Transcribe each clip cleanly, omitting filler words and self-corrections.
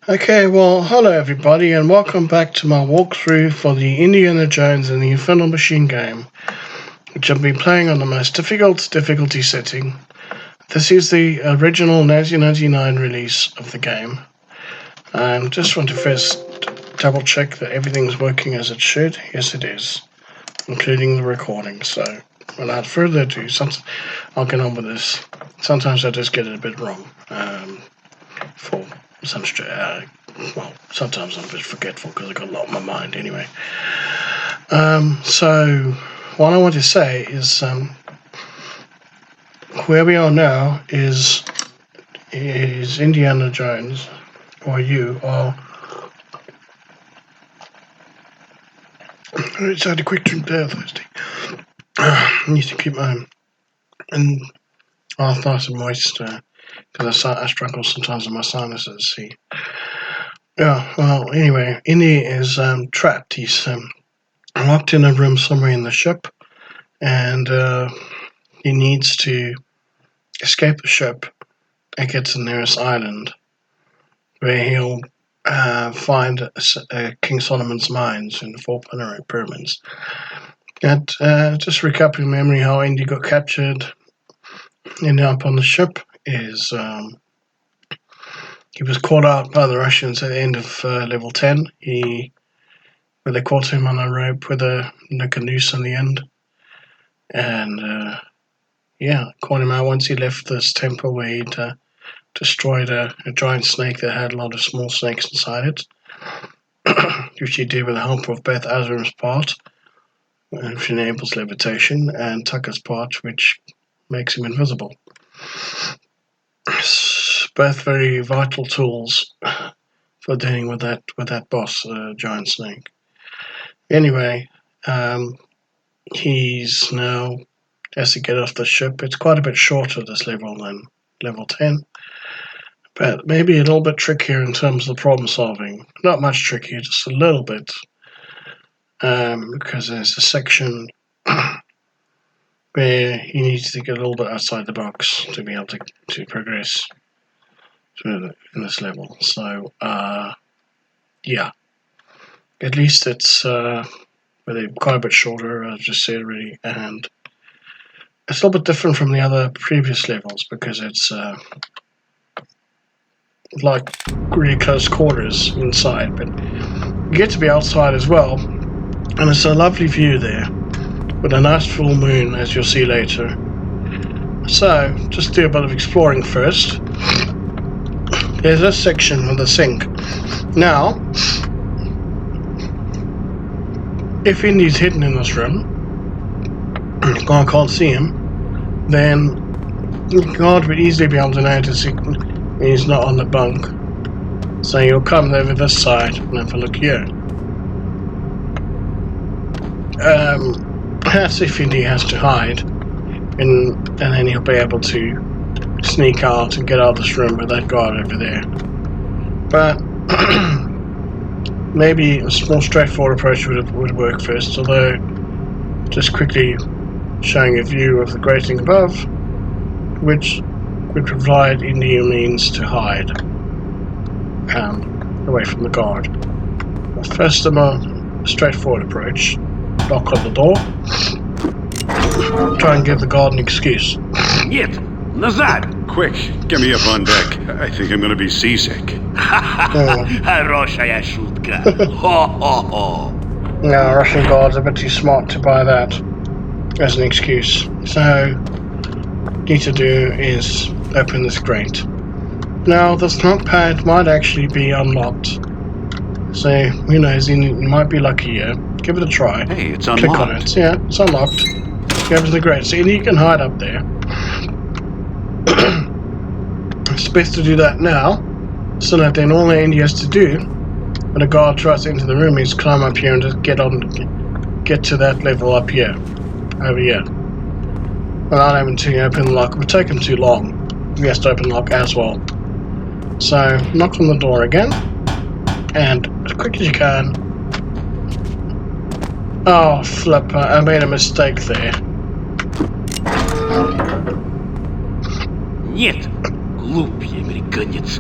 Okay, well, hello everybody, and welcome back to my walkthrough for the Indiana Jones and the Infernal Machine game, which I've been playing on the most difficult difficulty setting. This is the original 1999 release of the game. Just want to first double check that everything's working as it should. Yes, it is, including the recording. So, without further ado, I'll get on with this. Sometimes I just get it a bit wrong. For some sometimes I'm a bit forgetful because I've got a lot on my mind anyway. So what I want to say is where we are now is Indiana Jones, or you are. It's had a quick drink there, thirsty. I need to keep my mouth nice and moist because I struggle sometimes with my sinuses. See. Yeah, well, anyway, Indy is trapped. He's locked in a room somewhere in the ship, and he needs to escape the ship and get to the nearest island, where he'll find King Solomon's mines in the four pyramids. And just recapping memory, how Indy got captured, ended up on the ship is... he was caught out by the Russians at the end of level 10. Where they caught him on a rope with a noose in the end. And, caught him out once he left this temple where he'd destroyed a giant snake that had a lot of small snakes inside it, which he did with the help of Beth Azram's part, which enables levitation, and Tucker's part, which makes him invisible. Both very vital tools for dealing with that boss, giant snake. Anyway, he's now has to get off the ship. It's quite a bit shorter this level than level 10, but maybe a little bit trickier in terms of the problem solving. Not much trickier, just a little bit, because there's a section where he needs to get a little bit outside the box to be able to progress in this level. So, yeah, at least it's quite a bit shorter, as I just said already, and it's a little bit different from the other previous levels because it's like really close quarters inside, but you get to be outside as well, and it's a lovely view there with a nice full moon, as you'll see later. So, just do a bit of exploring first. There's this section with the sink. Now, if Indy's hidden in this room, I can't see him, then the guard would easily be able to notice he's not on the bunk. So you'll come over this side and have a look here. That's if Indy has to hide, and then he'll be able to sneak out and get out of this room with that guard over there. But maybe a more straightforward approach would work first, although just quickly showing a view of the grating above, which would provide Indy a means to hide away from the guard. But first, a more straightforward approach. Knock on the door. Try and give the guard an excuse. Нет, назад! Quick, get me up on deck. I think I'm gonna be seasick. Хорошая шутка. Ho-ho-ho. No, Russian guards are a bit too smart to buy that as an excuse. So, what you need to do is open this grate. Now, this notepad might actually be unlocked. So, who knows, you might be lucky here. Give it a try. Hey, it's Click unlocked. on it. Yeah, it's unlocked. Go over to the grate. So, you can hide up there. It's best to do that now, so that then all Indy has to do when a guard tries to enter the room is climb up here and just get to that level up here, over here, without having to open the lock. It would take him too long. He has to open the lock as well. So knock on the door again, and as quick as you can. Oh flip! I made a mistake there. Нет, глупый американец.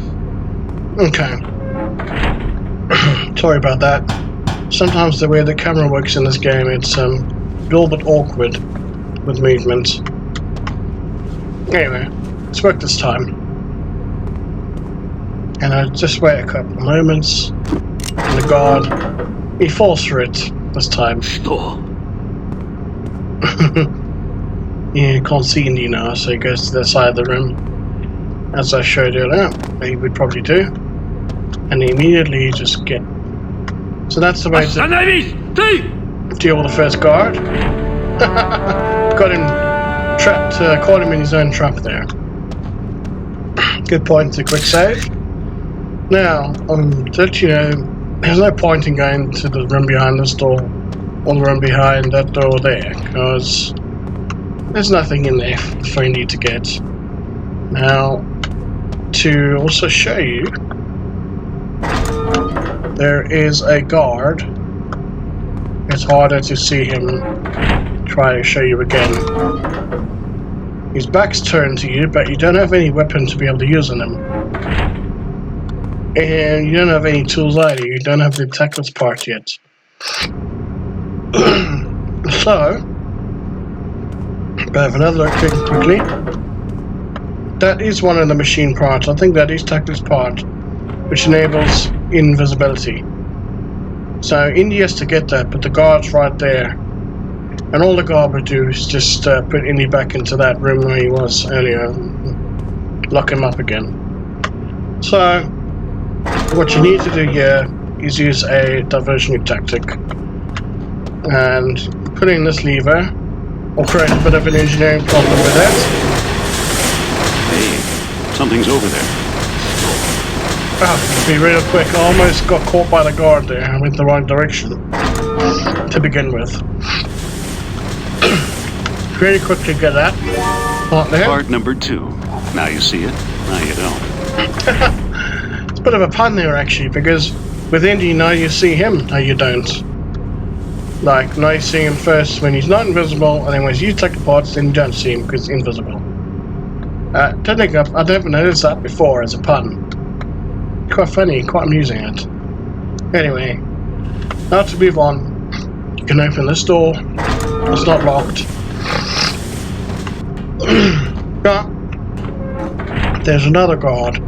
Okay. Sorry about that. Sometimes the way the camera works in this game, it's a little bit awkward with movements. Anyway, it's worked this time. And I just wait a couple of moments, and the guard, he falls for it this time. Что? Yeah, you can't see Indy now, so he goes to the side of the room, as I showed earlier, he would probably do. And immediately just get... So that's the way to Остановись! Ты! deal with the first guard. Got him trapped, caught him in his own trap there. Good point to quick save. Now, to let you know, there's no point in going to the room behind this door or the room behind that door there, because there's nothing in there for you to get. Now, to also show you, there is a guard. It's harder to see him. Try to show you again. His back's turned to you, but you don't have any weapon to be able to use on him. And you don't have any tools either. You don't have the tactics part yet. So, I have another look quickly. That is one of the machine parts. I think that is tactics part, which enables invisibility. So Indy has to get that, but the guard's right there. And all the guard would do is just put Indy back into that room where he was earlier, lock him up again. So, what you need to do here is use a diversionary tactic. And putting this lever will create a bit of an engineering problem with that. Hey, something's over there. Ah, to be real quick, I almost got caught by the guard there. I went the wrong direction to begin with. Very quickly get that part there. Part number 2. Now you see it, now you don't. It's a bit of a pun there actually, because with Indy now you see him, now you don't. Like, now you see him first when he's not invisible, and then when you take the parts, then you don't see him because he's invisible. Don't think I've never noticed that before as a pun. Quite funny, quite amusing it. Anyway, now to move on, you can open this door. It's not locked. But there's another guard.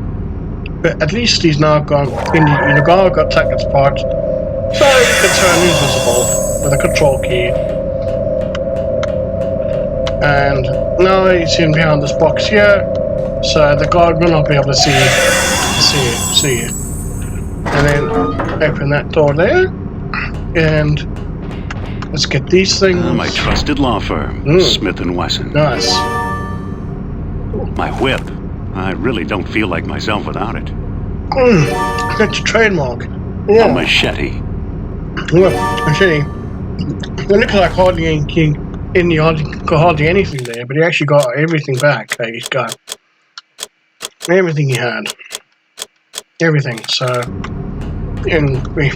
But at least he's now gone. The guard got tactics part, so you can turn invisible with a control key. And now he's in behind this box here, so the guard will not be able to see you. And then open that door there, and let's get these things. My trusted law firm, Smith & Wesson. Nice. My whip. I really don't feel like myself without it. That's your trademark. Yeah. A machete. Well, machete. It looks like hardly anything in the hardly anything there, but he actually got everything back. He's got everything he had. Everything. So,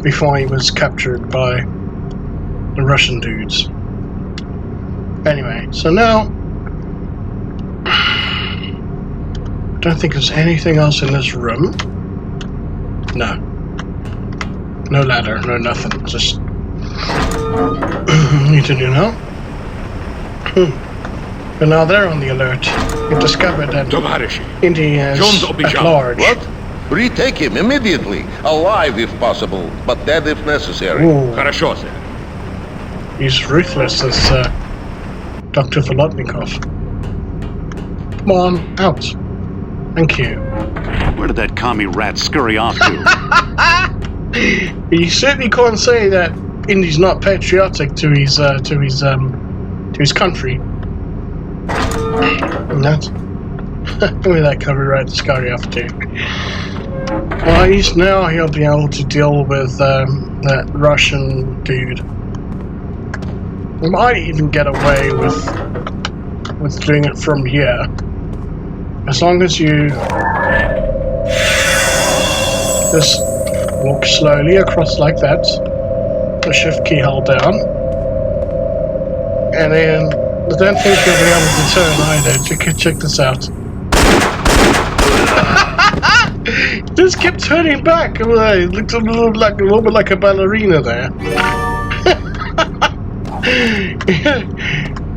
before he was captured by the Russian dudes. Anyway, so now I don't think there's anything else in this room. No. No ladder, no nothing. Just need to do now. But now they're on the alert. You've discovered that Indy is at large. What? Retake him immediately, alive if possible, but dead if necessary. Ooh. Хорошо, сэр. He's ruthless, this Dr. Volodnikov. Come on, out. Thank you. Where did that commie rat scurry off to? You certainly can't say that Indy's not patriotic to his country. And that's where that copyright scurry off to. Well, at least now he'll be able to deal with that Russian dude. He might even get away with doing it from here. As long as you just walk slowly across like that, the shift key held down, and then I don't think you'll be able to turn either. Check this out. just kept turning back. It looked a little bit like a ballerina there.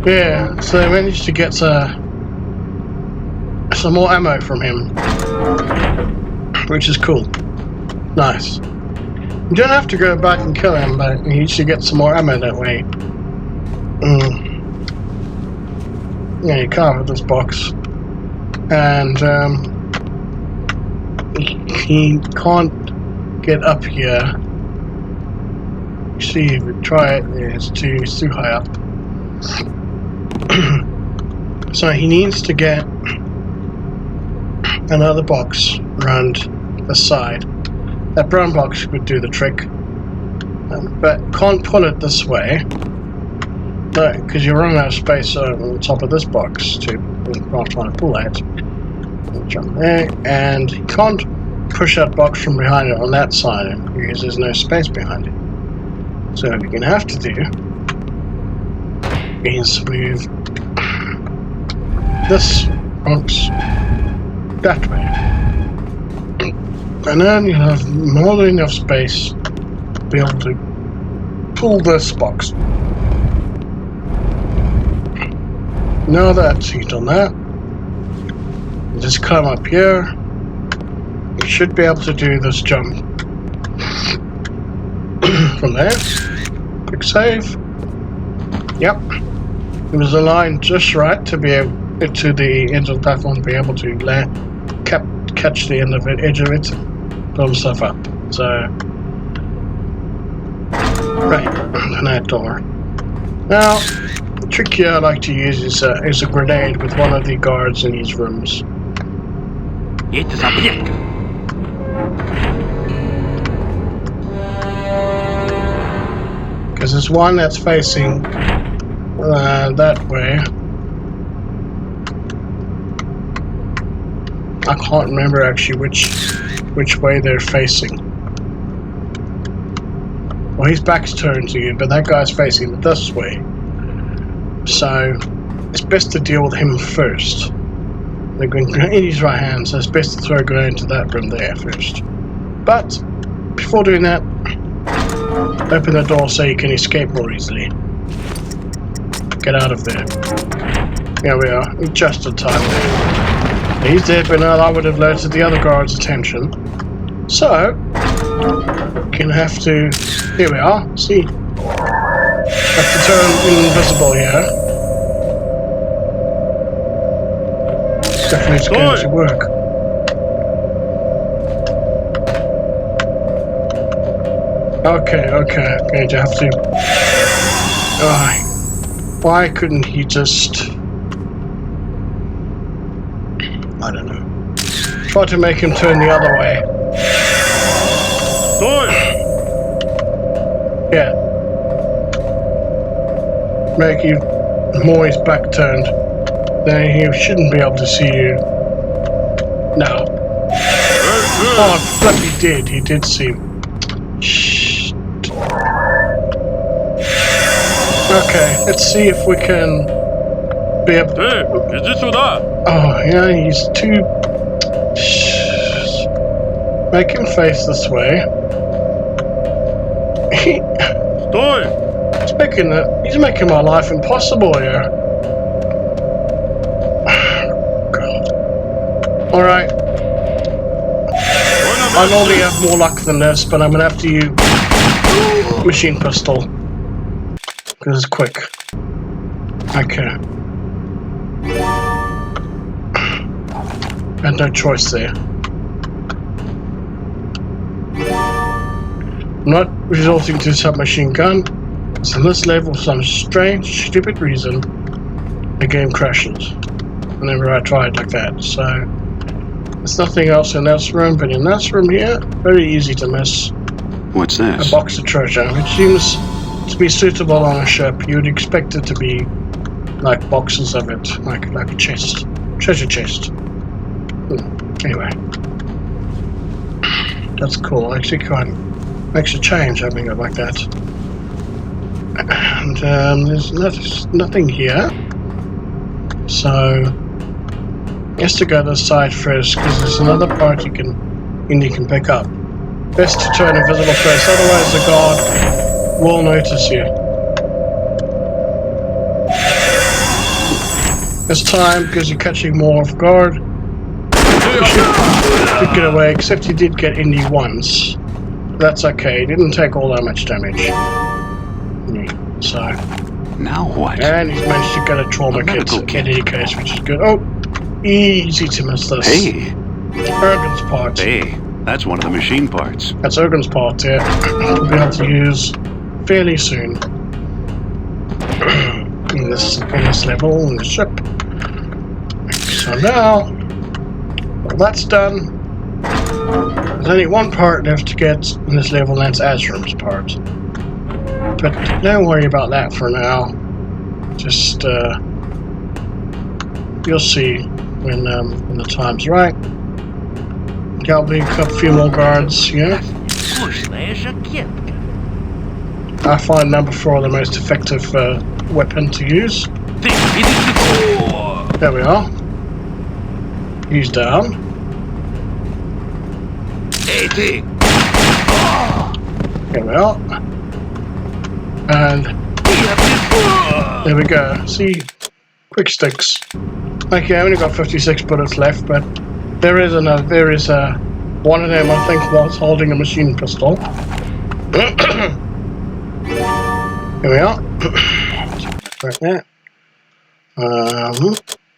Yeah, so I managed to get some more ammo from him, which is cool. Nice. You don't have to go back and kill him, but you should get some more ammo that way. Yeah, you can't with this box. And he can't get up here. See if we try it, yeah, it's too high up. So he needs to get another box around the side. That brown box would do the trick, but can't pull it this way. No, because you're running out of space on the top of this box to can't try to pull that. Jump there, and you can't push that box from behind it on that side because there's no space behind it. So what you're going to have to do is move this box that way. And then you'll have more than enough space to be able to pull this box. Now that you've done that, you just climb up here. You should be able to do this jump from there. Quick save. Yep. It was aligned just right to be able to the edge of the platform to be able to catch the end of it, edge of it, and pull himself up. So, right, open that door. Now, the trick here I like to use is a grenade with one of the guards in these rooms. Это объект. Because there's one that's facing that way. I can't remember actually which way they're facing. Well, his back's turned to you, but that guy's facing this way. So it's best to deal with him first. They're going in his right hand, so it's best to throw a grenade into that room there first. But before doing that, open the door so you can escape more easily. Get out of there. Here we are, just in time there. He's dead, but now I would have alerted the other guard's attention. So, can have to. Here we are. See, have to turn invisible here. Definitely going to work. Okay. Going to have to. Why couldn't he just? I don't know. Try to make him turn the other way. Yeah. Make you more his back turned. Then he shouldn't be able to see you. No. Oh, but he did. He did see. Shh. Okay, let's see if we can be able to. Oh, yeah, he's too. Shh. Make him face this way. He's making my life impossible here. God. Alright. I normally have more luck than this, but I'm gonna have to use machine pistol. Because it's quick. Okay. Had no choice there. Not resorting to submachine gun. So on this level, for some strange, stupid reason, the game crashes whenever I try it like that. So there's nothing else in this room, but in this room here, very easy to miss. What's this? A box of treasure, which seems to be suitable on a ship. You'd expect it to be like boxes of it, like a chest, treasure chest. Anyway, that's cool. Actually, quite makes a change having it like that. And there's nothing here, so he has to go to the side first because there's another part you can Indy can pick up. Best to turn invisible first, otherwise the guard will notice you. This time, because you're catching more off guard, you should get away, except you did get Indy once. That's okay, he didn't take all that much damage. So. Now what? And he's managed to get a trauma kit in any case, which is good. Oh, easy to miss this. Hey! Ergen's part. Hey, that's one of the machine parts. That's Ergen's part, yeah. We'll be able to use fairly soon. in this level, in the ship. So now, well, that's done. There's only one part left to get in this level, and that's Azram's part. But don't worry about that for now. Just, you'll see when the time's right. Got me a few more guards, yeah. I find number 4 the most effective weapon to use. There we are. He's down. There we are. And there we go. See, quick sticks. Okay, I only got 56 bullets left, but there is one of them I think was holding a machine pistol. Here we are. Right there.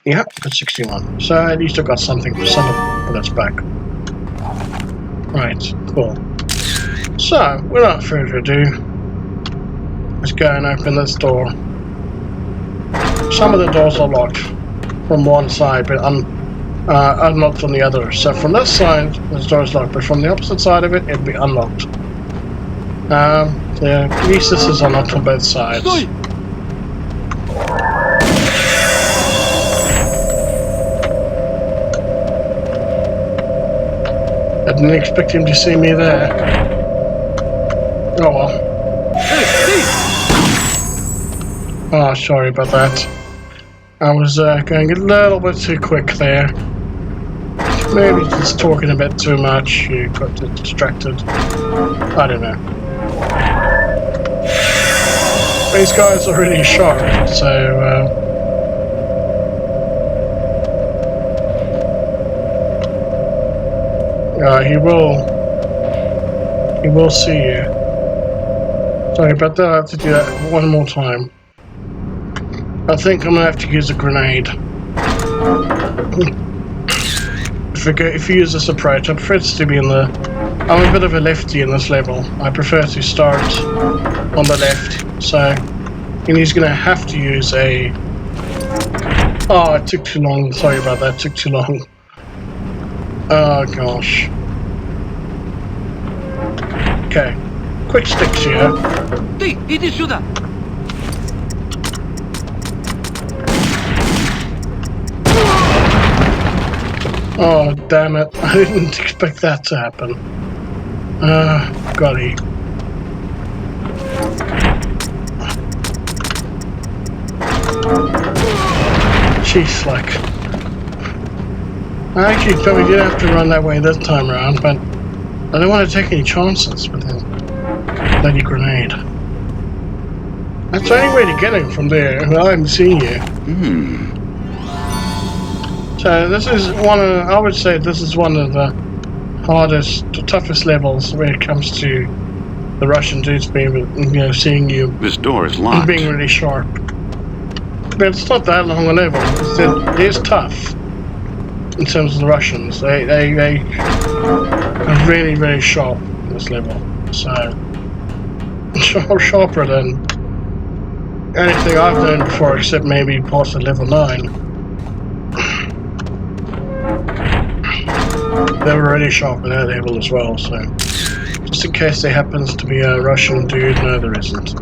Yeah, that's 61. So at least I got something, some of the bullets back. Right, cool. So, without further ado, let's go and open this door. Some of the doors are locked from one side, but unlocked on the other. So from this side, this door is locked, but from the opposite side of it, it'll be unlocked. So at least this is unlocked on both sides. I didn't expect him to see me there. Oh well. Oh, sorry about that. I was going a little bit too quick there. Maybe just talking a bit too much. You got distracted. I don't know. These guys are really sharp, so he will see you. Sorry about that. I have to do that one more time. I think I'm gonna have to use a grenade. If you use this approach, I prefer to be in the. I'm a bit of a lefty in this level. I prefer to start on the left. So, and he's gonna have to use a. Oh, it took too long. Sorry about that. It took too long. Oh gosh. Okay, quick sticks here. Иди сюда! Oh, damn it. I didn't expect that to happen. Golly. Jeez, like. I actually probably did have to run that way this time around, but I don't want to take any chances with the bloody grenade. That's the only way to get him from there. Well, I haven't seen you. So this is I would say this is one of the hardest, toughest levels when it comes to the Russian dudes being, seeing you. This door is locked. Being really sharp. But it's not that long a level. It is tough in terms of the Russians. They are really, really sharp in this level. So sharper than anything I've done before, except maybe parts of level 9. They were really sharp at that level as well, so just in case there happens to be a Russian dude, no there isn't.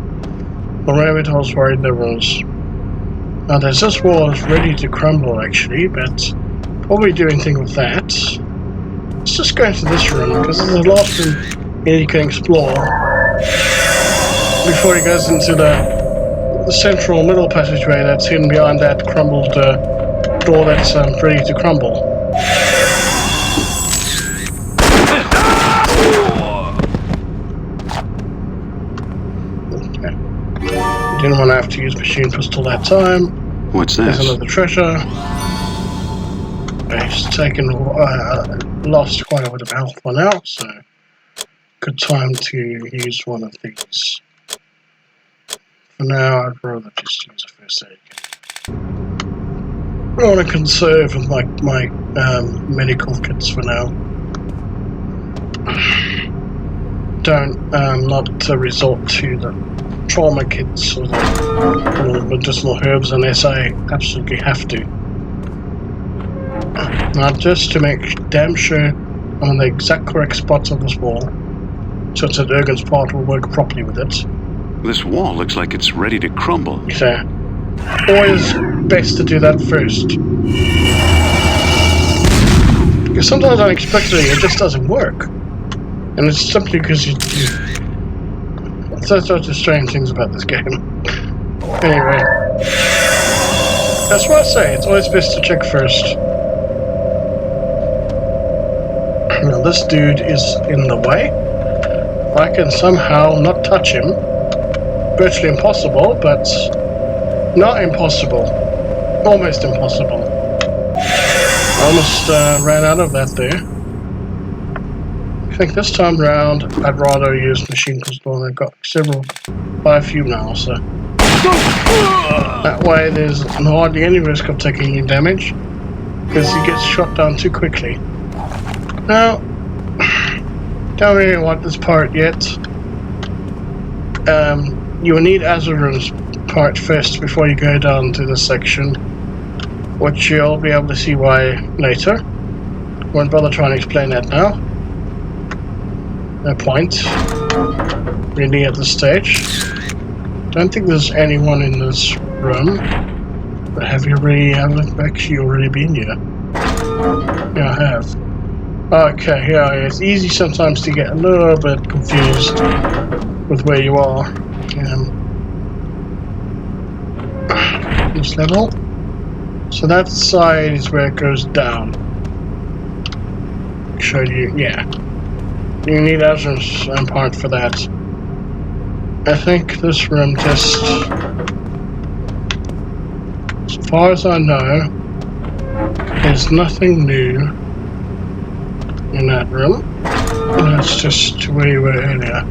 Or maybe I was worried there was. Now there's this wall is ready to crumble actually, but what we do anything with that? Let's just go into this room, because this is the last room Indy can explore before he goes into the central middle passageway that's hidden behind that crumbled door that's ready to crumble. Didn't want to have to use machine pistol that time. What's There's this? another treasure. He's taken, lost quite a bit of health for now, so good time to use one of these. For now, I'd rather just use a first aid kit. I want to conserve with my medical kits for now. Don't not resort to the trauma kits or the medicinal herbs unless I absolutely have to. Now, just to make damn sure I'm on the exact correct spots of this wall, so that Ergen's part will work properly with it. This wall looks like it's ready to crumble. So, always best to do that first. Because sometimes unexpectedly it just doesn't work. And it's simply because you there's such strange things about this game. Anyway. That's what I say, it's always best to check first. Now this dude is in the way. If I can somehow not touch him, virtually impossible, but not impossible. Almost impossible. I almost ran out of that there. I think this time round I'd rather use machine pistol. I've got quite a few now, so that way there's hardly any risk of taking any damage because he gets shot down too quickly. Now, don't really want this part yet. You will need Azurum's part first before you go down to this section, which you'll be able to see why later. Won't bother trying to explain that now. No point, really, at this stage. Don't think there's anyone in this room. But have you actually already been here? Yeah, I have. Okay, yeah, it's easy sometimes to get a little bit confused with where you are. This level. So that side is where it goes down. Show you, yeah. You need Azur's part for that. I think this room just, as far as I know, there's nothing new in that room. It's just where you were earlier.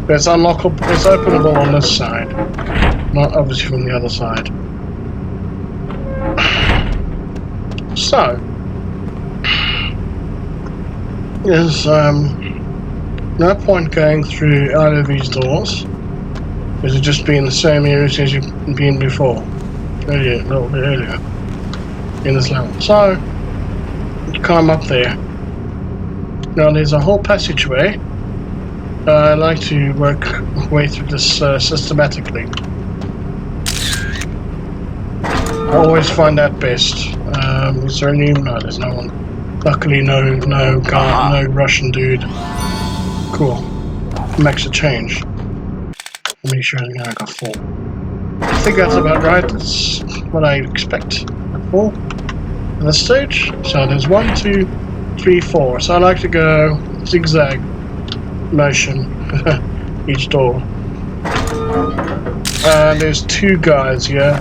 But it's unlockable, it's openable on this side, not obviously from the other side. So, there's no point going through either of these doors. Because it'll just be in the same areas as you've been before. Earlier, a little bit earlier in this level. So, you climb up there. Now there's a whole passageway. I like to work my way through this systematically. I always find that best. Is there any? No, there's no one. Luckily, no guy, no Russian dude. Cool. Makes a change. Let me show you. I got 4. I think that's about right. That's what I expect. 4 at this stage. So there's 1, 2, 3, 4. So I like to go zigzag motion each door. There's 2 guys here.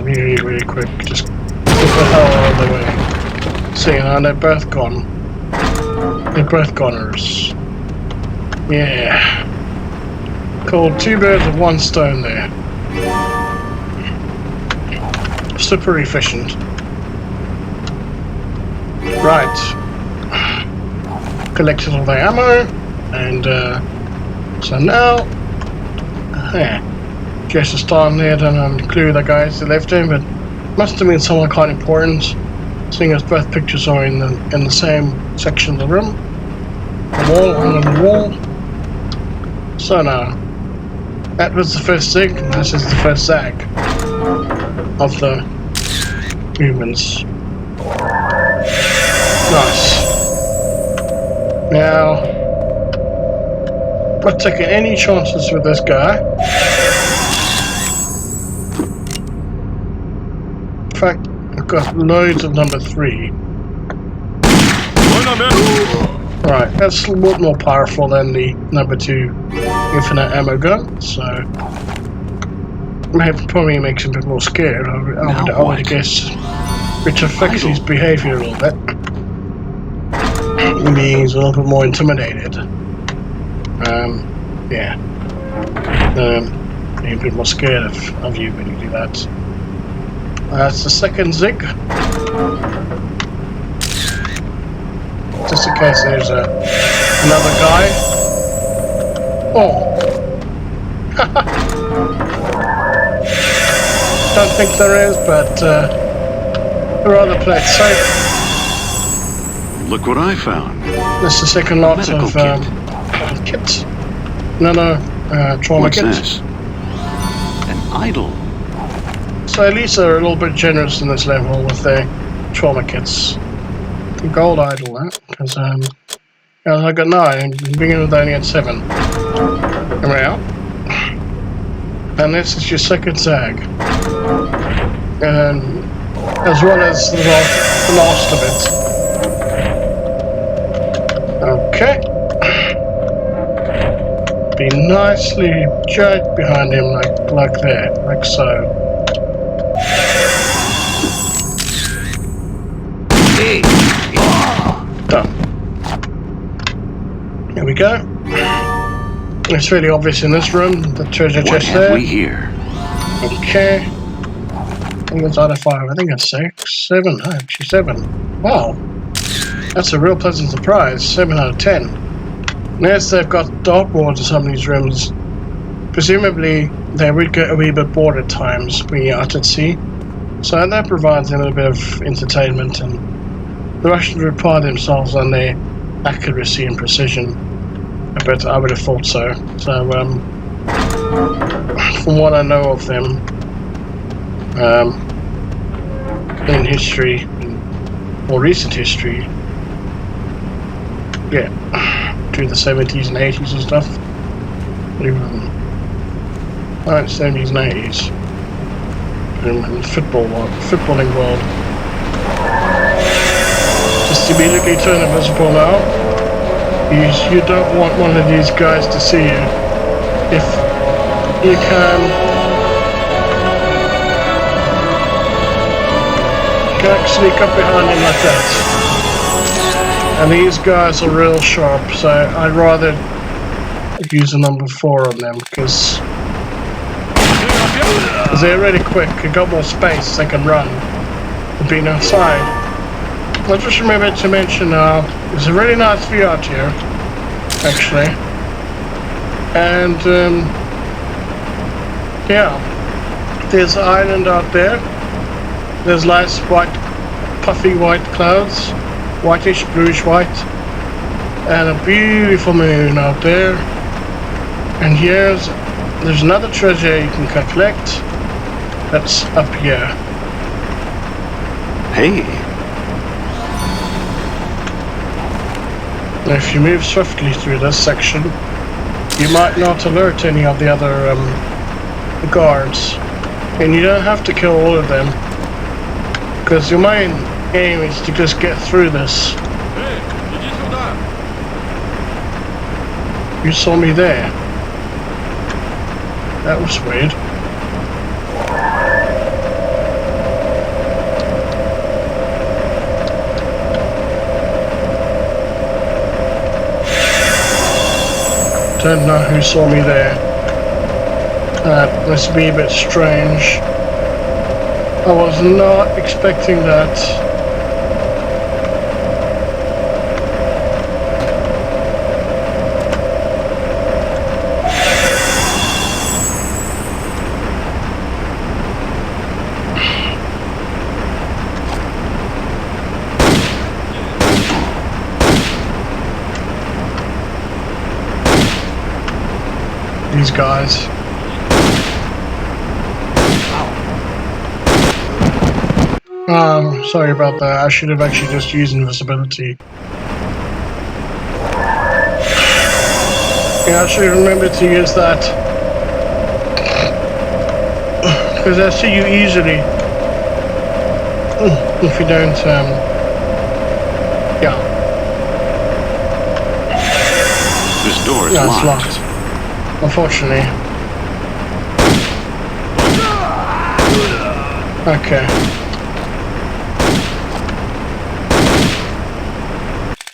Really, really quick. Just get the hell out of the way. See, now they're both gone. They're both goners. Yeah. Cool. 2 birds with 1 stone there. Super efficient. Right. Collected all the ammo, and so now, Jess is down there. Don't have a clue the guys that left him, but must have been someone quite important, seeing as both pictures are in the same section of the room. The wall, under the wall. So now, that was the first zig, and this is the first zag of the humans. Nice. Now, not taking any chances with this guy. In fact, I've got loads of number 3. Right, that's a lot more powerful than the number 2 infinite ammo gun, so probably makes him a bit more scared. I would what? guess, which affects his Idle. behavior a little bit. Maybe he's a little bit more intimidated. Yeah. Being a bit more scared of you when you do that. That's the second zig. Just in case there's another guy. Oh. Don't think there is, but I'd rather play it safe. Look what I found. This is the second lot medical of kits. Another trauma What's kit. this? An idol. So at least they're a little bit generous in this level with their trauma kits. Gold idol, that, because I got 9, beginning with only at 7. Come out. And this is your second zag. And as well as the last of it. Okay. Be nicely judged behind him like that, like so. Done. Here we go. It's really obvious in this room, the treasure What chest have there. we here? Okay. I think it's out of 5. I think it's 6, 7. Oh, actually 7. Wow. That's a real pleasant surprise. 7 out of 10. Yes, they've got dartboards in some of these rooms. Presumably, they would get a wee bit bored at times when you're out at sea. So that provides them a bit of entertainment, and the Russians would pride themselves on their accuracy and precision. But I would have thought so. So, from what I know of them, in history, more recent history, yeah, through the 70s and 80s and stuff, even 70s and 80s, in the footballing world. Just immediately turn invisible now. You don't want one of these guys to see you. If you can sneak up behind him like that. And these guys are real sharp, so I'd rather use a number 4 on them because they're really quick. They've got more space, they can run. Being outside. I just remembered to mention it's a really nice view out here, actually. And yeah, there's an island out there. There's nice white, puffy white clouds, whitish, bluish white, and a beautiful moon out there. And there's another treasure you can collect. That's up here. Hey. Now, if you move swiftly through this section, you might not alert any of the other guards, and you don't have to kill all of them, because your main aim is to just get through this. You saw me there. That was weird. Don't know who saw me there. That must be a bit strange. I was not expecting that. These guys. Sorry about that. I should have actually just used invisibility. Yeah, I should remember to use that. Because I see you easily. If you don't, yeah. door is No, it's locked. locked. Unfortunately. Okay.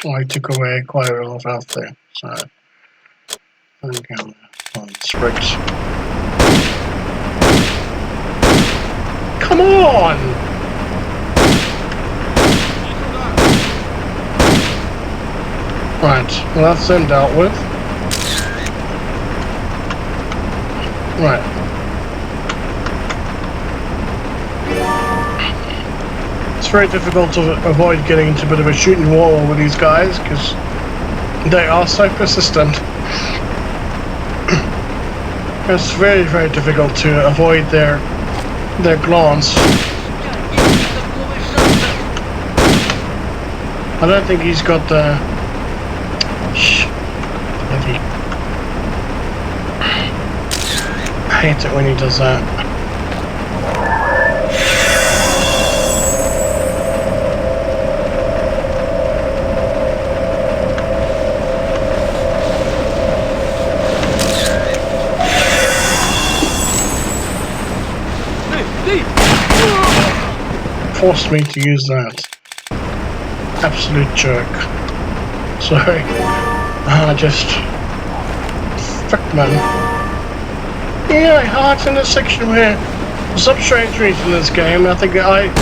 Oh, I took away quite a lot of health there, so... Okay, on sprigs. Come on! Right, well that's them dealt with. Right. It's very difficult to avoid getting into a bit of a shooting war with these guys, because they are so persistent. It's very, very difficult to avoid their glance. I don't think he's got the... Bloody... I hate it when he does that. Forced me to use that. Absolute jerk. Sorry. Just... Frick, man. Yeah, it's in the section where... For some strange reason in this game, I think I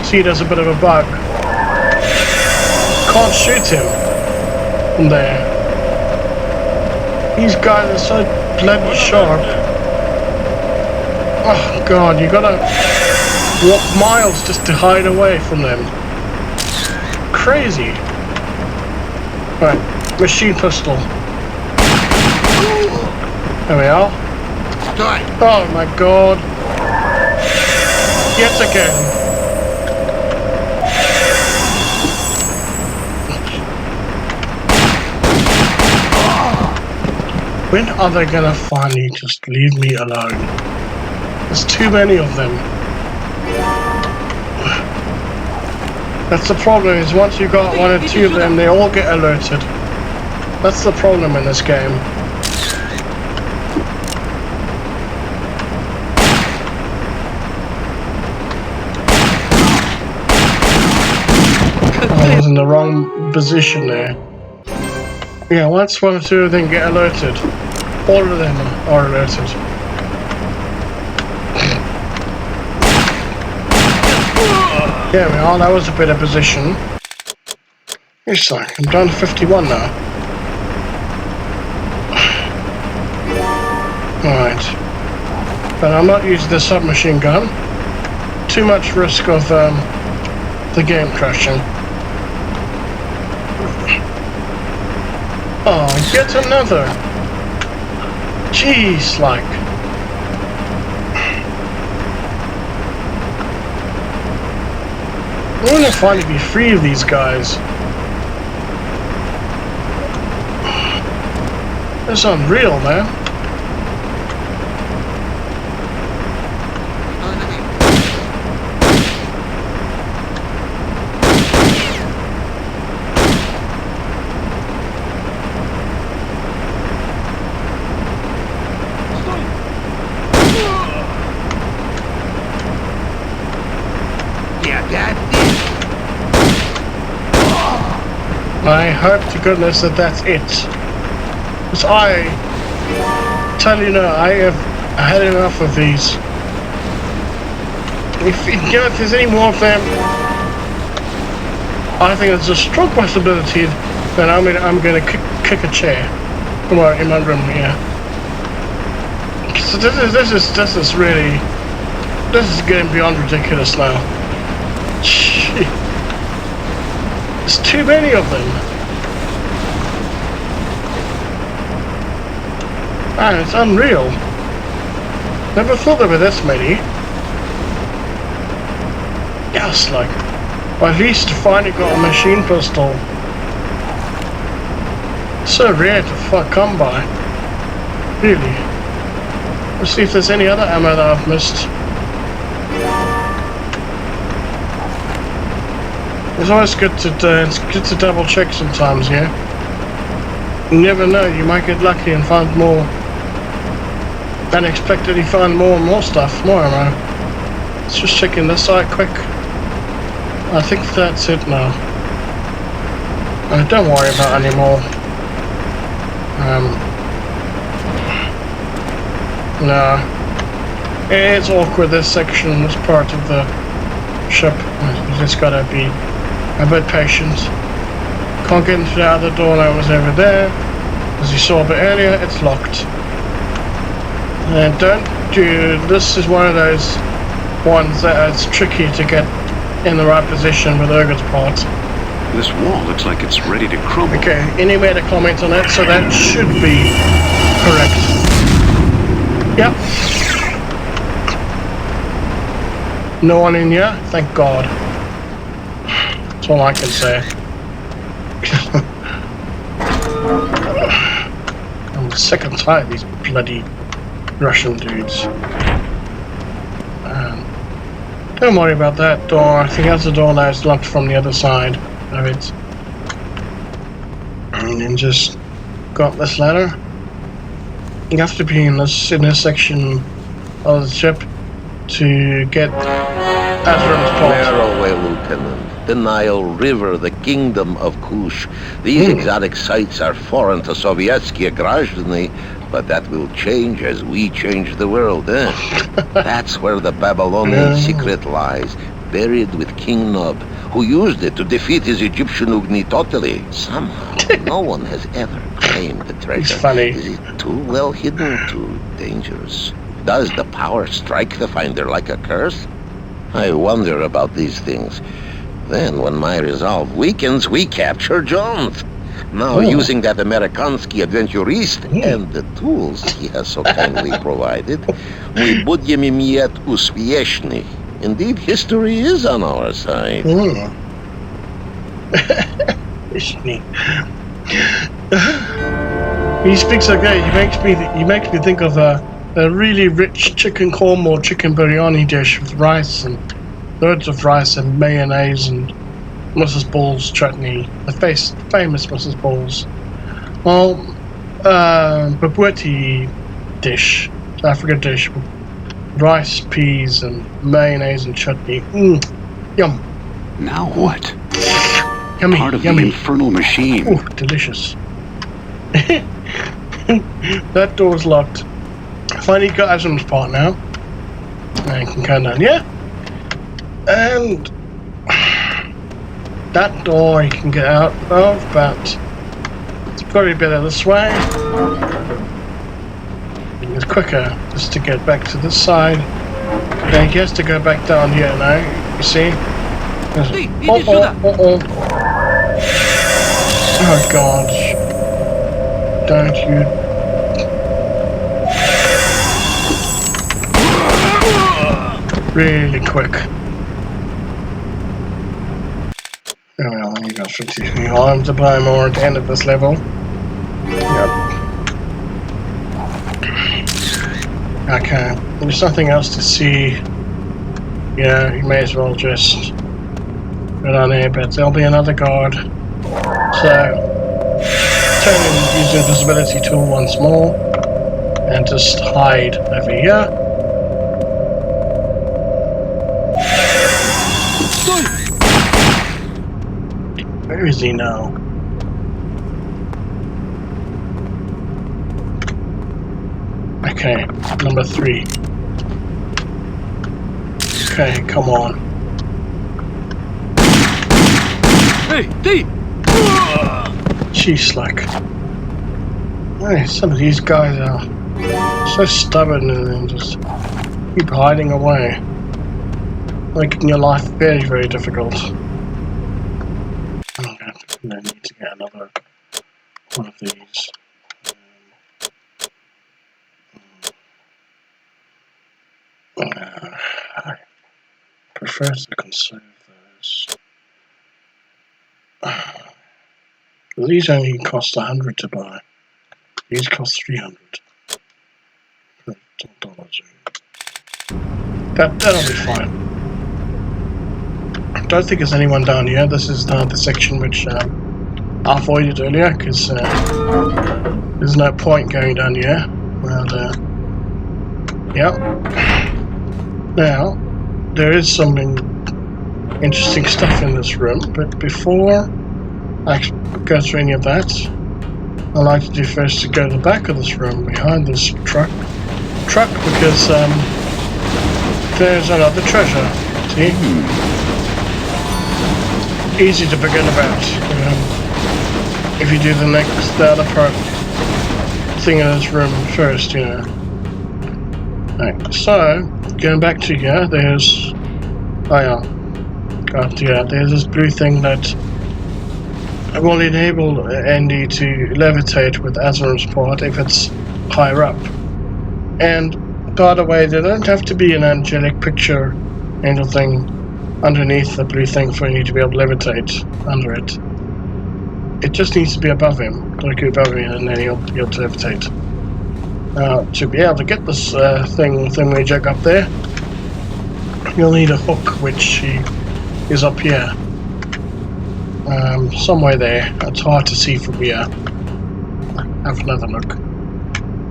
see it as a bit of a bug. Can't shoot him from there. These guys are so bloody sharp. Oh god, you gotta walk miles just to hide away from them. Crazy. Right, machine pistol. There we are. Oh my god. Yet again. When are they gonna finally just leave me alone? There's too many of them. That's the problem, is once you got one or two of them, they all get alerted. That's the problem in this game. I was in the wrong position there. Yeah, once one or two of them get alerted, all of them are alerted. There we are, that was a better position. It's like, I'm down to 51 now. Alright. But I'm not using the submachine gun. Too much risk of the game crashing. Oh, yet another! Jeez, like... I want to finally be free of these guys. That's unreal, man. I hope to goodness that that's it. Because I tell you now, I have had enough of these. If there's any more of them, I think there's a strong possibility that I'm gonna kick a chair in my room here. So this is really, this is getting beyond ridiculous now. Gee. There's too many of them. Man, it's unreal. Never thought there were this many. Yes, like, well, at least finally got a machine pistol. So rare to come by. Really. Let's see if there's any other ammo that I've missed. It's always good to double check sometimes, yeah. You never know, you might get lucky and find more. Unexpectedly find more and more stuff, more ammo. Let's just check in this side quick. I think that's it now. Don't worry about any more. No. It's awkward, this section, this part of the ship. You just gotta be a bit patient. Can't get into the other door that was over there. As you saw a bit earlier, it's locked. And don't do, this is one of those ones that it's tricky to get in the right position with Urgot's part. This wall looks like it's ready to crumble. Okay, any way to comment on that? So that should be correct. Yep. No one in here? Thank God. That's all I can say. I'm sick and tired of these bloody Russian dudes. Don't worry about that door. I think that's the door now. It's locked from the other side of it. And then just got this ladder. You have to be in this section of the ship to get Azram's part. Faraway, Lieutenant. The Nile River, the Kingdom of Kush. These exotic sites are foreign to Sovietsky Grozny, but that will change as we change the world, eh? That's where the Babylonian secret lies, buried with King Nub, who used it to defeat his Egyptian Ugnitotili. Somehow, no one has ever claimed the treasure. It's funny. Is it too well hidden, too dangerous? Does the power strike the finder like a curse? I wonder about these things. Then, when my resolve weakens, we capture Jones. Now, using that Amerikansky adventurist and the tools he has so kindly provided, we будем иметь успешный. Indeed, history is on our side. He speaks okay. He makes me think of a really rich chicken korma or chicken biryani dish with rice and loads of rice and mayonnaise and Mrs. Ball's chutney, the famous Mrs. Ball's. Well, babweti dish, South African dish, with rice, peas, and mayonnaise and chutney. Yum. Now what? Yummy, Part of yummy. the Infernal Machine. Ooh, delicious. That door's locked. Finally got Azram's part now. I can go down here. And that door you can get out of, but it's probably better this way. It's quicker just to get back to this side. Then he has to go back down here now, you see? Oh God. Don't you... Really quick. Oh well, you got 50 arms to buy more at the end of this level. Yep. Okay, there's nothing else to see. Yeah, you may as well just go down there, but there'll be another guard. So, turn and use the invisibility tool once more, and just hide over here. Where is he now? Okay, number 3. Okay, come on. Hey, D! Jeez, like, hey, some of these guys are so stubborn and just keep hiding away, making your life very, very difficult. I need to get another one of these. I prefer to conserve those. These only cost 100 to buy. These cost 300 dollars. That'll be fine. I don't think there's anyone down here. This is the section which I avoided earlier because there's no point going down here. And yeah. Now there is something interesting stuff in this room, but before I go through any of that, I'd like to do first to go to the back of this room behind this truck because there's another treasure. See? Easy to forget about. If you do the other part thing in this room first, you know. Right, so going back to here, there's there's this blue thing that will enable Indy to levitate with Azur's part if it's higher up. And by the way, there don't have to be an angelic picture angel thing underneath the blue thing for you to be able to levitate under it. It just needs to be above him, like above him, and then he'll be able to levitate. To be able to get this thingy jug up there, you'll need a hook, which is up here. Somewhere there. It's hard to see from here. Have another look.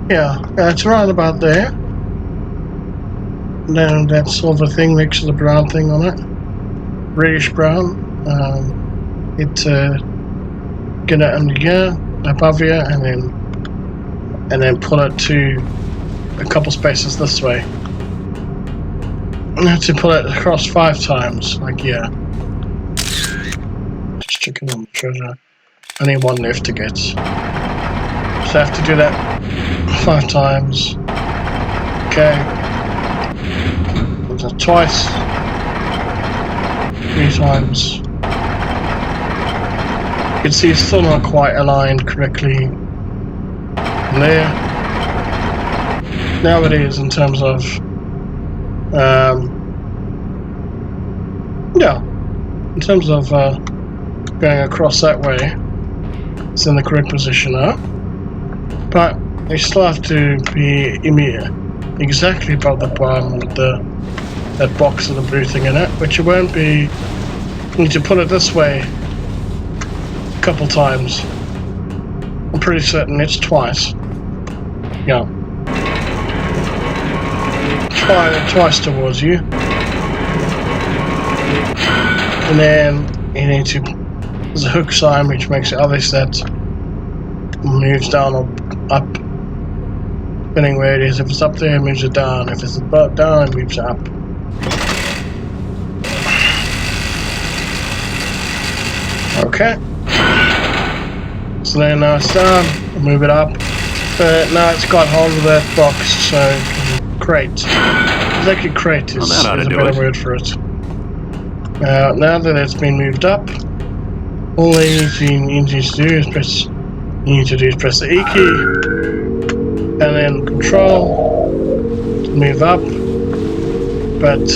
Yeah, it's around about there. Then that silver thing next to the brown thing on it. Reddish brown. Get it under here, above here, and then pull it to a couple spaces this way. You have to pull it across 5 times, like here. Just checking on the treasure. I need 1 left to get. So I have to do that 5 times. Okay. Twice. 3 times. You can see it's still not quite aligned correctly. And there. Now it is in terms of in terms of going across that way. It's in the correct position now. But you still have to be exactly above the bottom with that box with the blue thing in it, which it won't be. You need to put it this way a couple times. I'm pretty certain it's twice. Yeah. Twice towards you. And then you need to. There's a hook sign which makes it obvious that moves down or up. Depending where it is. If it's up there, it moves it down. If it's down, it moves it up. Okay. So then now it's down, I'll move it up. Now it's got hold of that box, so crate. It's actually crate is a better word for it. Now that it's been moved up, all you need to do is press the E key and then Control to move up. But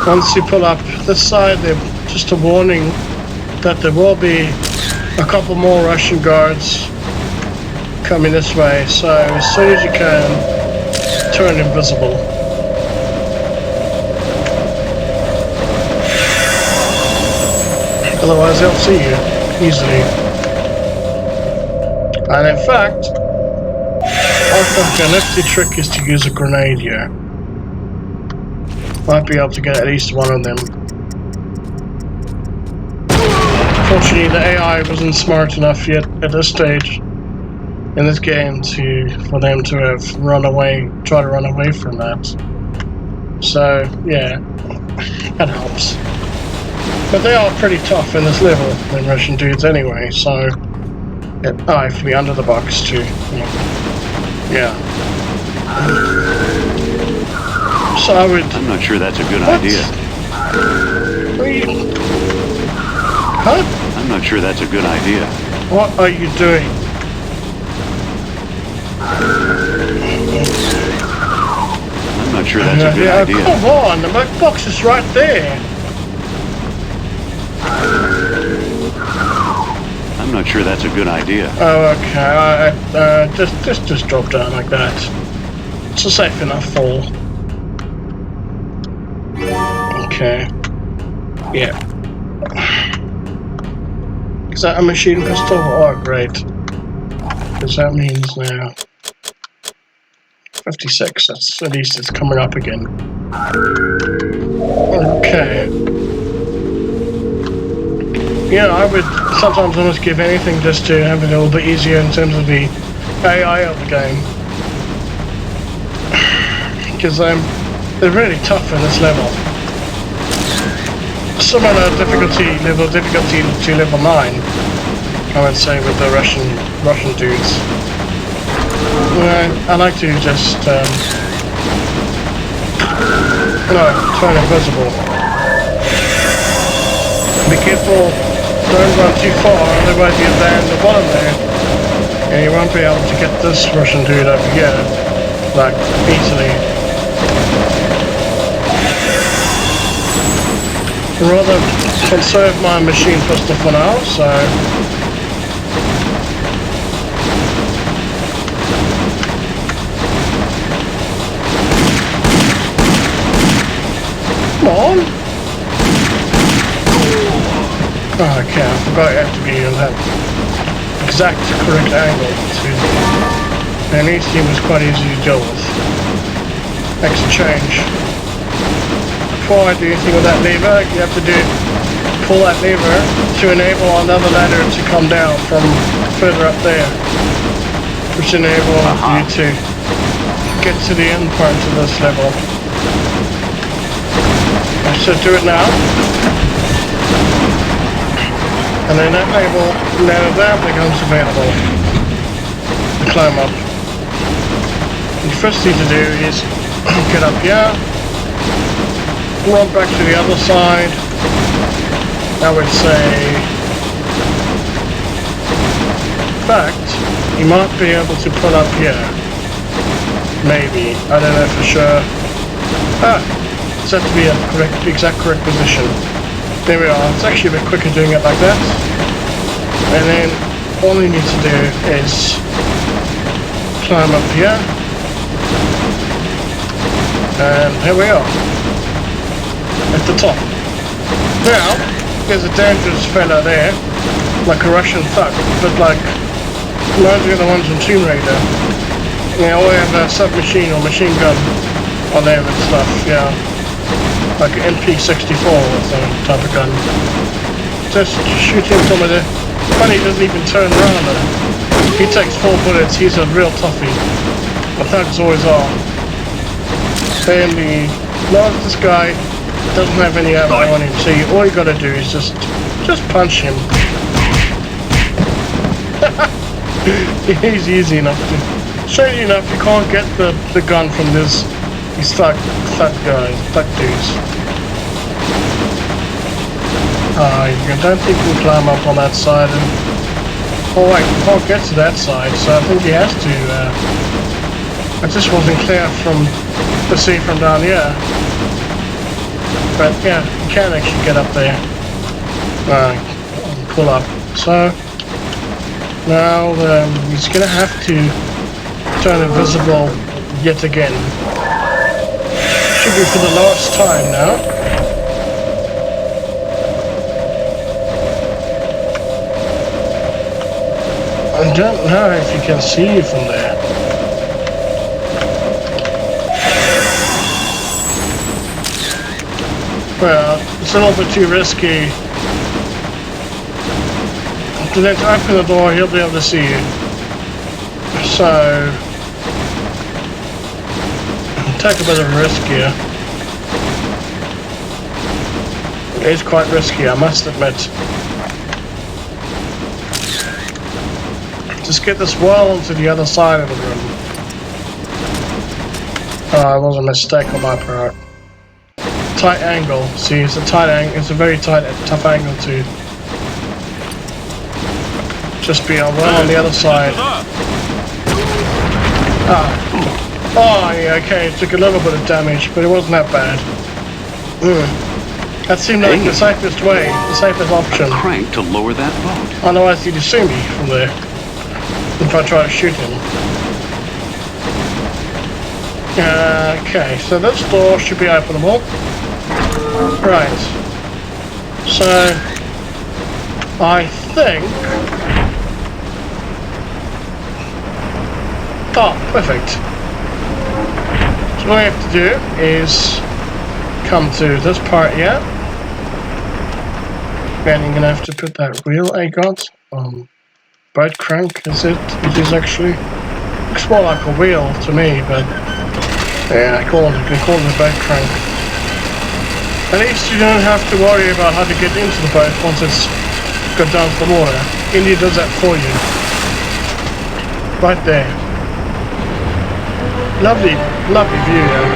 once you pull up this side, just a warning that there will be a couple more Russian guards coming this way, so as soon as you can, turn invisible. Otherwise they'll see you easily. And in fact, I think a nifty trick is to use a grenade here. Might be able to get at least one of them. Unfortunately, the AI wasn't smart enough yet at this stage in this game for them to have try to run away from that. So yeah, that helps. But they are pretty tough in this level, the Russian dudes anyway. So I have to be under the box too. Yeah. So I would. I'm not sure that's a good idea. Huh? I'm not sure that's a good idea. What are you doing? I'm not sure that's a good idea. Come on, the box is right there. I'm not sure that's a good idea. Oh, okay. Just drop down like that. It's a safe enough fall. Okay. Yeah. Is that a machine pistol? Oh, great. Because that means now 56. That's at least it's coming up again. Okay. Yeah, I would sometimes almost give anything just to have it a little bit easier in terms of the AI of the game. Because they're really tough in this level. Similar difficulty to level 9, I would say, with the Russian dudes. I like to just turn invisible. Be careful, don't run too far, otherwise you'll land the bottom there, and you won't be able to get this Russian dude over here, like, easily. I'd rather conserve my machine pistol for now, so... Come on! Oh, okay, I forgot you have to be in that exact correct angle to... And each team was quite easy to deal with. Extra change. Before I do anything with that lever, you have to pull that lever to enable another ladder to come down from further up there, which enables you to get to the end part of this level. I should do it now, and then that ladder becomes available to climb up. The first thing to do is get up here. Run back to the other side. I would say, in fact, you might be able to pull up here. Maybe, I don't know for sure. It's have to be at the exact correct position. There we are. It's actually a bit quicker doing it like that. And then all you need to do is climb up here. And here we are. At the top. Now, there's a dangerous fella there, like a Russian thug, but like reminds me of the ones from Tomb Raider. They all have a submachine or machine gun on them and stuff, yeah. Like an MP64 or some type of gun. Just shoot him some of the... Funny, he doesn't even turn around though. He takes 4 bullets, he's a real toughie. The thugs always are. Then this guy doesn't have any ammo on him, so all you gotta do is just punch him. He's easy enough to. Straight enough, you can't get the gun from these thug dudes. I don't think we'll climb up on that side. Oh wait, we can't get to that side, so I think he has to. I just wasn't clear to see from down here. But yeah, you can actually get up there. Pull up. So now he's gonna have to turn invisible yet again. Should be for the last time now. I don't know if you can see you from there. Well, it's a little bit too risky. To then open the door, he'll be able to see you. So, take a bit of a risk here. It is quite risky, I must admit. Just get this well onto the other side of the room. Oh, it was a mistake on my part. Tight angle. See, it's a tight angle. It's a very tough angle to just be well on the other side. Oh, yeah, okay. It took a little bit of damage, but it wasn't that bad. That seemed like the safest way, the safest option. Crank to lower that boat. Otherwise, he'd see me from there if I try to shoot him. Okay, so this door should be openable. Right. So I think... Oh, perfect. So what I have to do is come to this part here. And I'm gonna have to put that wheel I got on boat crank, is it? It is actually. Looks more like a wheel to me, but yeah, I can call it a boat crank. At least you don't have to worry about how to get into the boat once it's got down to the water. Indy does that for you. Right there. Lovely, lovely view there.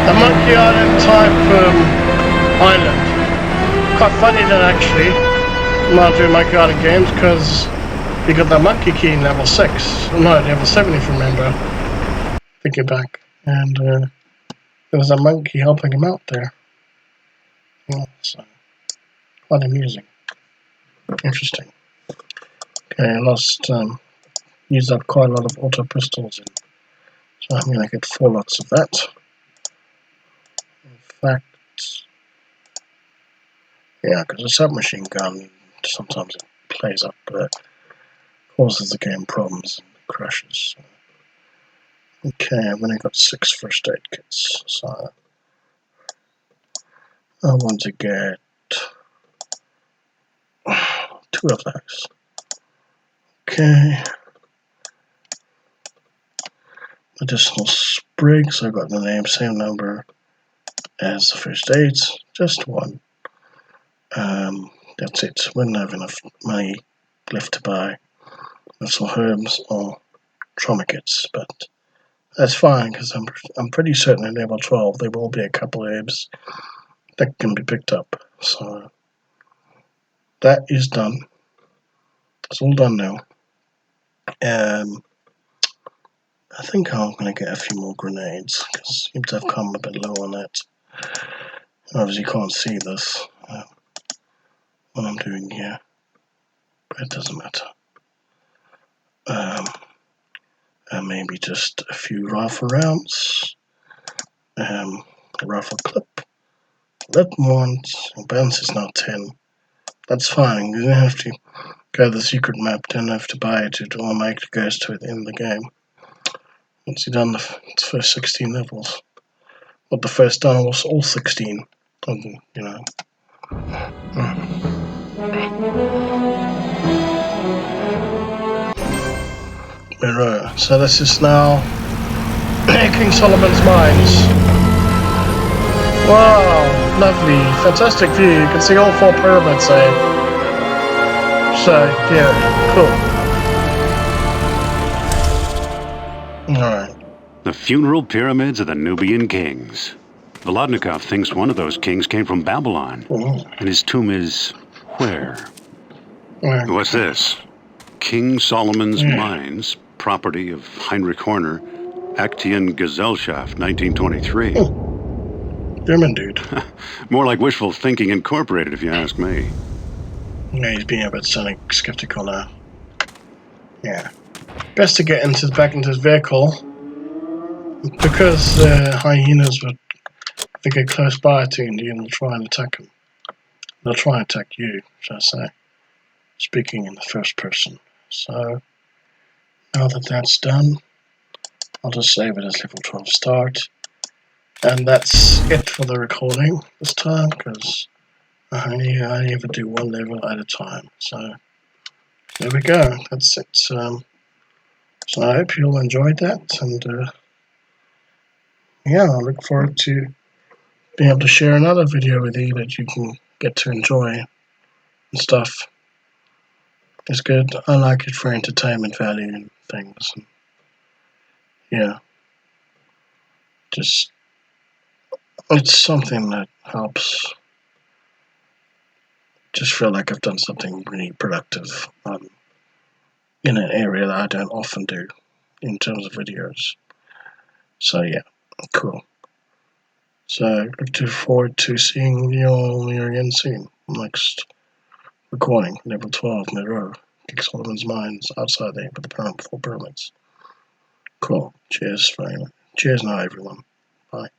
A Monkey Island type island. Quite funny that actually, while doing Monkey Island games, because you got that monkey key in level 6. No, level 7 if you remember. Thinking back. And there was a monkey helping him out there. Yeah, so quite amusing. Interesting. Okay, I lost, used up quite a lot of auto pistols, so I'm going to get 4 lots of that. In fact, yeah, because a submachine gun, sometimes it plays up, causes the game problems and crashes. So. Okay, I've only got 6 first aid kits, so I want to get 2 of those. Okay. Additional sprigs, I got the name, same number as the first aids, just 1. That's it. Wouldn't have enough money left to buy some herbs or trauma kits, but that's fine because I'm pretty certain at level 12 there will be a couple of herbs that can be picked up. So that is done. It's all done now. I think I'm going to get a few more grenades because seems to have come a bit low on that. Obviously you can't see this what I'm doing here, but it doesn't matter. And maybe just a few rifle rounds, a rifle clip, ones. Bounce is now 10. That's fine. You don't have to go to the secret map. Don't have to buy it. It automatically goes to it in the game. Once you've done the first 16 levels, but the first done was all 16. You know. Right. So this is now King Solomon's Mines. Wow, lovely, fantastic view. You can see all 4 pyramids there. So, yeah, cool. Alright. The funeral pyramids of the Nubian kings. Volodnikov thinks one of those kings came from Babylon. Ooh. And his tomb is where? Where? What's this? King Solomon's Mines, property of Heinrich Horner, Aktien-Gesellschaft, 1923. Oh. German dude. More like wishful thinking incorporated, if you ask me. Yeah, he's being a bit skeptical now. Yeah. Best to get back into his vehicle. Because hyenas would, if they get close by to Indy, and they'll try and attack him. They'll try and attack you, shall I say. Speaking in the first person. So, now that that's done, I'll just save it as level 12 start. And that's it for the recording this time, because I only ever do 1 level at a time. So, there we go. That's it. So I hope you all enjoyed that, and yeah, I look forward to being able to share another video with you that you can get to enjoy and stuff. It's good. I like it for entertainment value and things. And yeah, just it's something that helps. Just feel like I've done something really productive in an area that I don't often do in terms of videos. So yeah, cool. So look forward to seeing you all again soon. Next recording, level 12 in a row. King Solomon's Mines outside there with the 4 pyramids. Cool. Cheers now, everyone. Bye.